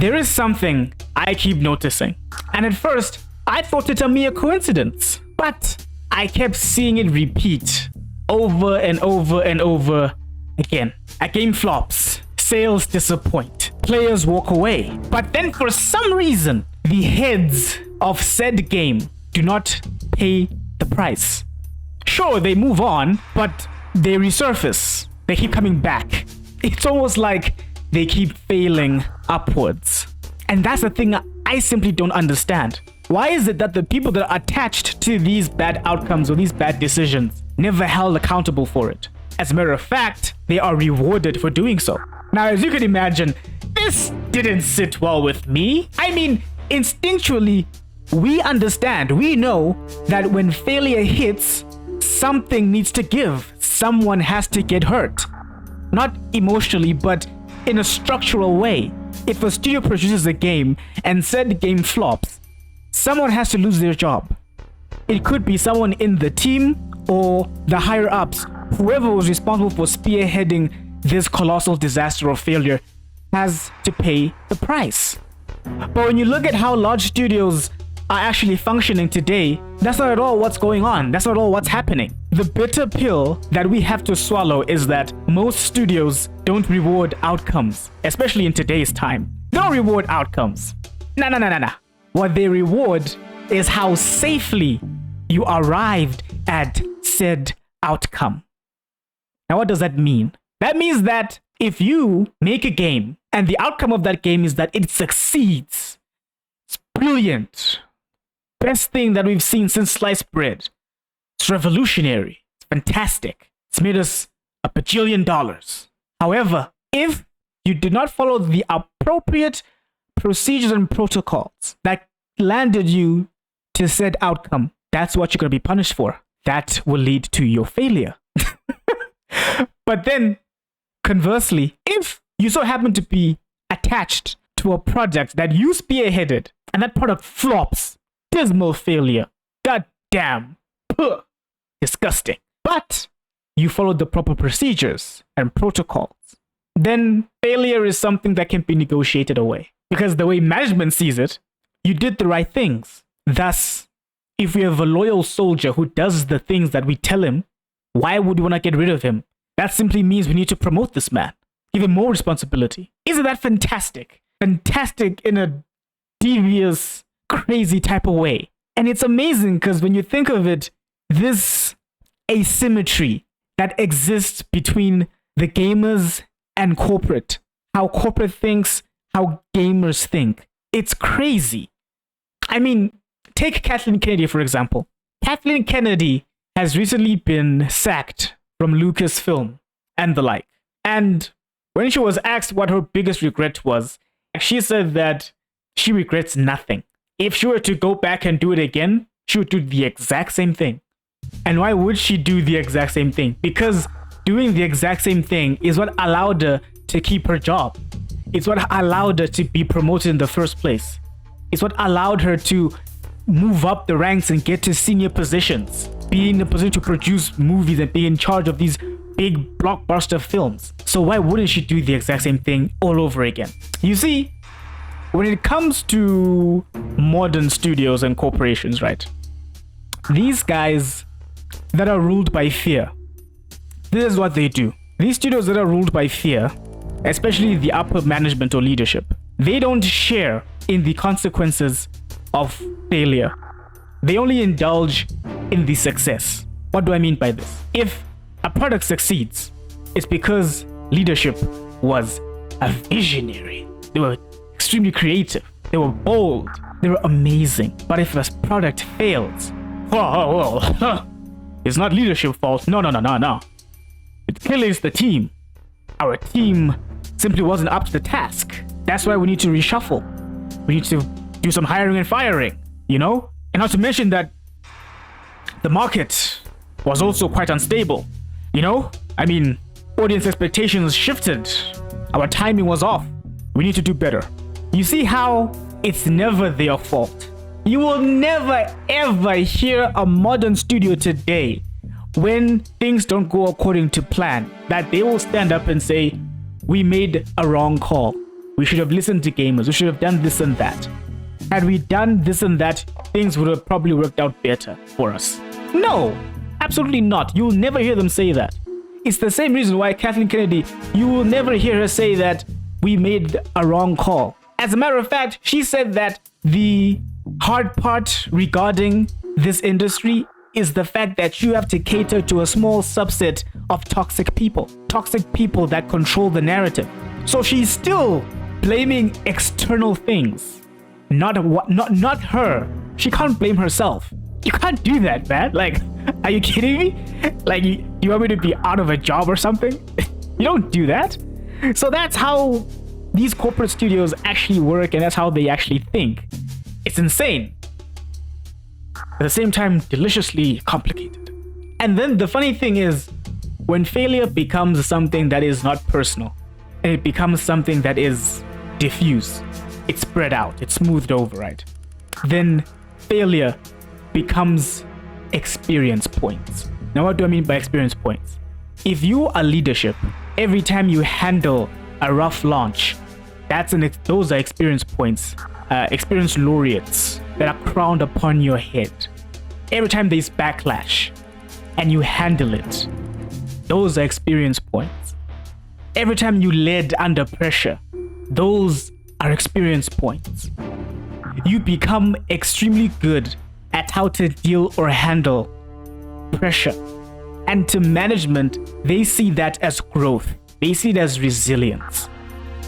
there is something I keep noticing. And at first, I thought it a mere coincidence. But I kept seeing it repeat over and over and over again. A game flops, sales disappoint, players walk away. But then for some reason, the heads of said game do not pay the price. Sure, they move on, but they resurface. They keep coming back. It's almost like they keep failing upwards. And that's the thing I simply don't understand. Why is it that the people that are attached to these bad outcomes or these bad decisions never held accountable for it? As a matter of fact, they are rewarded for doing so. Now, as you can imagine, this didn't sit well with me. I mean, instinctually, we understand, we know that when failure hits, something needs to give. Someone has to get hurt. Not emotionally, but in a structural way. If a studio produces a game and said game flops, someone has to lose their job. It could be someone in the team or the higher ups. Whoever was responsible for spearheading this colossal disaster or failure has to pay the price. But when you look at how large studios are actually functioning today, that's not at all what's going on. That's not at all what's happening. The bitter pill that we have to swallow is that most studios don't reward outcomes, especially in today's time. They don't reward outcomes. Nah. What they reward is how safely you arrived at said outcome. Now, what does that mean? That means that if you make a game and the outcome of that game is that it succeeds, it's brilliant. Best thing that we've seen since sliced bread. It's revolutionary. It's fantastic. It's made us $1 bajillion. However, if you did not follow the appropriate procedures and protocols that landed you to said outcome, that's what you're going to be punished for. That will lead to your failure. But then, conversely, if you so happen to be attached to a project that you spearheaded and that product flops, dismal failure, god damn, disgusting, but you followed the proper procedures and protocols, then failure is something that can be negotiated away. Because the way management sees it, you did the right things. Thus, if we have a loyal soldier who does the things that we tell him, why would we want to get rid of him? That simply means we need to promote this man, give him more responsibility. Isn't that fantastic? Fantastic in a devious, crazy type of way. And it's amazing because when you think of it, this asymmetry that exists between the gamers and corporate, how corporate thinks, how gamers think, it's crazy. I mean, take Kathleen Kennedy, for example. Kathleen Kennedy has recently been sacked from Lucasfilm and the like. And when she was asked what her biggest regret was, she said that she regrets nothing. If she were to go back and do it again, she would do the exact same thing. And why would she do the exact same thing? Because doing the exact same thing is what allowed her to keep her job. It's what allowed her to be promoted in the first place. It's what allowed her to move up the ranks and get to senior positions, be in a position to produce movies and be in charge of these big blockbuster films. So why wouldn't she do the exact same thing all over again? You see, when it comes to modern studios and corporations, right? These guys that are ruled by fear, this is what they do. These studios that are ruled by fear, especially the upper management or leadership, they don't share in the consequences of failure. They only indulge in the success. What do I mean by this? If a product succeeds, it's because leadership was a visionary. They were extremely creative. They were bold. They were amazing. But if a product fails, it's not leadership's fault. No. It clearly is the team. Our team simply wasn't up to the task. That's why we need to reshuffle. We need to do some hiring and firing, you know? And not to mention that the market was also quite unstable, you know? I mean, audience expectations shifted. Our timing was off. We need to do better. You see how it's never their fault. You will never ever hear a modern studio today, when things don't go according to plan, that they will stand up and say, we made a wrong call. We should have listened to gamers. We should have done this and that. Had we done this and that, things would have probably worked out better for us. No, absolutely not. You'll never hear them say that. It's the same reason why Kathleen Kennedy, you will never hear her say that we made a wrong call. As a matter of fact, she said that the hard part regarding this industry is the fact that you have to cater to a small subset of toxic people that control the narrative. So she's still blaming external things, not her. She can't blame herself. You can't do that, man. Like, are you kidding me? Like, you want me to be out of a job or something? You don't do that. So that's how these corporate studios actually work, and that's how they actually think. It's insane. At the same time, deliciously complicated. And then the funny thing is, when failure becomes something that is not personal, and it becomes something that is diffuse, it's spread out, it's smoothed over, right? Then failure becomes experience points. Now, what do I mean by experience points? If you are leadership, every time you handle a rough launch, those are experience points, experience laureates that are crowned upon your head. Every time there's backlash and you handle it, those are experience points. Every time you led under pressure, those are experience points. You become extremely good at how to deal or handle pressure. And to management, they see that as growth. They see it as resilience.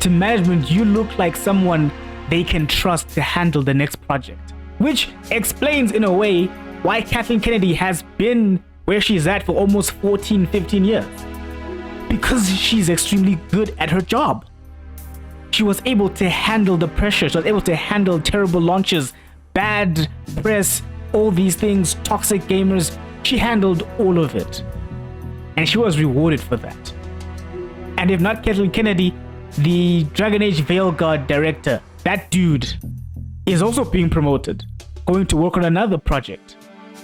To management, you look like someone they can trust to handle the next project, which explains in a way why Kathleen Kennedy has been where she's at for almost 14, 15 years. Because she's extremely good at her job. She was able to handle the pressure. She was able to handle terrible launches, bad press, all these things, toxic gamers. She handled all of it. And she was rewarded for that. And if not Kathleen Kennedy, the Dragon Age Veilguard director, that dude is also being promoted, going to work on another project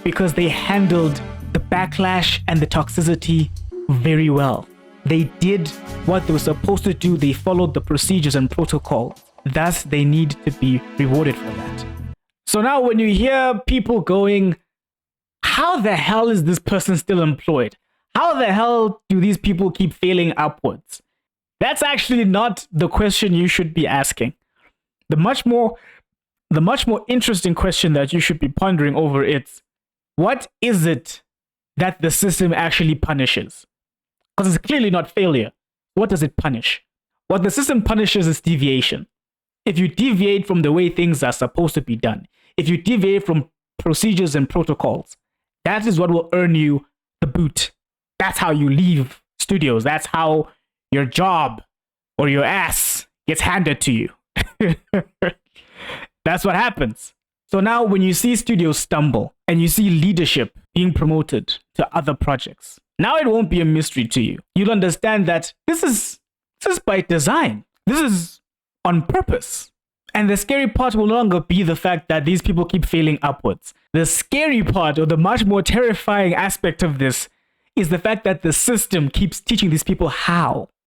because they handled the backlash and the toxicity very well. They did what they were supposed to do. They followed the procedures and protocols. Thus, they need to be rewarded for that. So now when you hear people going, how the hell is this person still employed? How the hell do these people keep failing upwards? That's actually not the question you should be asking. The much more interesting question that you should be pondering over is, what is it that the system actually punishes? Because it's clearly not failure. What does it punish? What the system punishes is deviation. If you deviate from the way things are supposed to be done, if you deviate from procedures and protocols, that is what will earn you the boot. That's how you leave studios. That's how your job or your ass gets handed to you. That's what happens. So now when you see studios stumble and you see leadership being promoted to other projects, now it won't be a mystery to you. You'll understand that this is by design. This is on purpose. And the scary part will no longer be the fact that these people keep failing upwards. The scary part, or the much more terrifying aspect of this, is the fact that the system keeps teaching these people how.